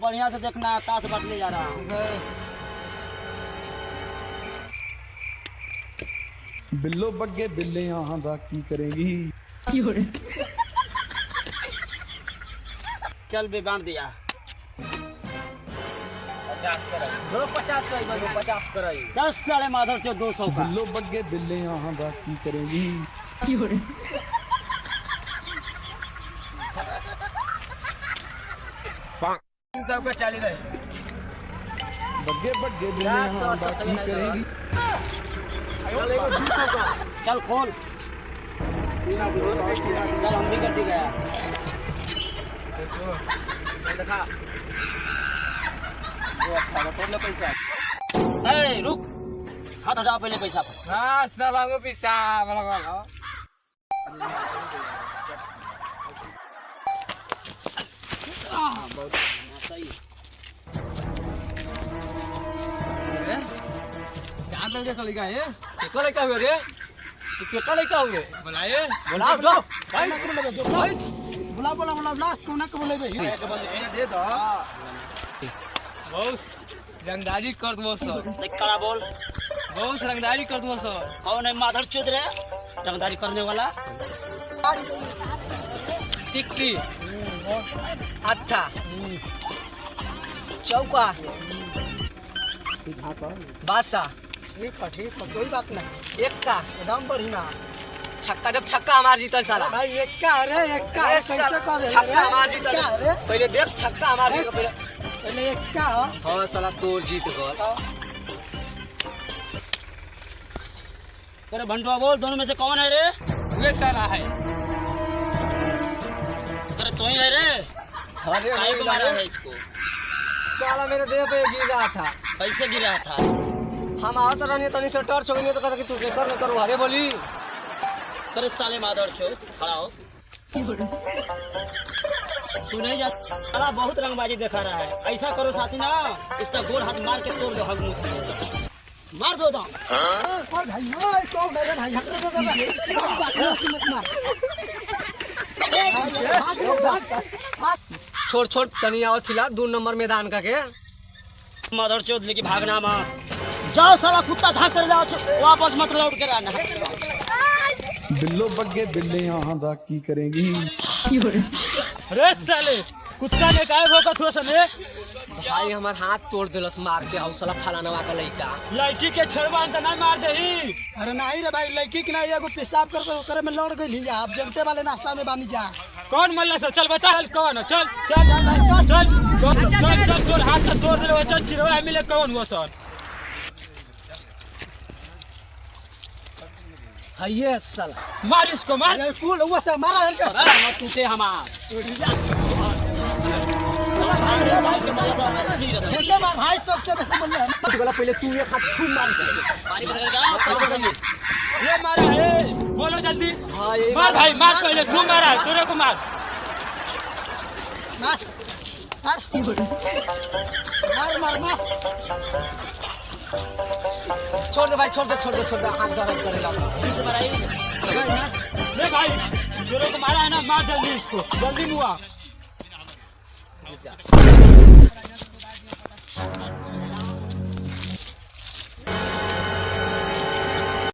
बढ़िया से देखना, ताश बांटने जा रहा हूँ। बिल्लो बग्गे बिल्ले यहाँ दा की करेंगी। चल बे बांट दिया। 50 कराई, 50 कराई, 50 कराई। 10 साले माधर चो 200 का। बिल्लो बग्गे बिल्ले यहाँ दा की करेंगी। सबका चाली रहे। बग्गे बग्गे बिल्ले यहाँ दा की करेंगी। चल खोल। चल हम भी गड्डी गया। ए रुक, हाथ हटा पहले पैसा। हाँ साला को पैसा लगा। क्या है? क्या लेकर हुए रे? क्या लेकर हुए? बुलाए? बुलाओ दो। भाई ना करो लगे दो। भाई बुला तू ना कब लेबे? दे दो। बहुत रंगदारी कर दो सर। देख कड़ा बोल। बहुत रंगदारी कर दो सर। कौन है माधर चौध रे? रंगदारी करने वाला। टिक्की, अट्ठा, चौका, बासा। ठीक है, कोई बात नहीं। एक का एकदम बढ़िया। छक्का जब छक्का हमार जीतल साला। भाई एक का अरे एक का कैसे कर दे? छक्का हमार जीतल अरे। पहले देख छक्का हमार जीतल पहले एक का। हां साला तोर जीत गल। अरे भंडुआ बोल, दोनों में से कौन है रे? ये साला है। अरे तू ही है रे? अरे काहे को मारा है इसको? साला मेरे देह पे गिर रहा था। कैसे गिरा था? हम आवत रहनी तनी से टर्च हो गई तो कहता कि तू कर न करू अरे बोली। करे साले माधर चौध, खड़ा हो। तू नहीं जा साला, बहुत रंगबाजी दिखा रहा है। ऐसा करो साथी ना, इसका गोल हाथ मार के तोड़ दो। हग मुंह मार दो दांव। और भाई ओए तो मेरे भाई हट छोड़ छोड़ तनी आओ थिला 2 नंबर मैदान का के। माधर चौध लेके भागना मत। जाओ साला कुत्ता भाग कर जाओ, वापस मत लौट कर आना। बिल्लो बग्गे बिल्ले यहाँ दा की करेंगी। अरे साले कुत्ता ने काय भौंका थोड़ा सा में? भाई हमार हाथ तोड़ दिलस मार के हौसला फलानवा का लइका। लड़की के छड़वा त ना मार दही। अरे नहीं रे भाई लड़की के ना एगो पेशाब कर करे में लौट गई। आप जनते वाले नाश्ता में बानी जा। कौन मल्ला सर? चल बता कौन है? चल चल चल चल चल तोड़ हाथ से तोड़ दे। चल चिरवा मिले कौन हुआ सर? ये साला मार इसको, मार। अरे कूल हुआ से मारा है मत टूटे हमार। भाई सबसे बेस्ट बोल रहा पहले तू एक हाथ खूब मार ये मारा है, बोलो जल्दी। हाँ, मार भाई मार, पहले तू मारा है, तेरे को मार। छोड़ दे भाई, छोड़ दे हाथ दर्द करेगा। ले भाई तेरे को मारा है ना, मार जल्दी इसको, जल्दी मुआ।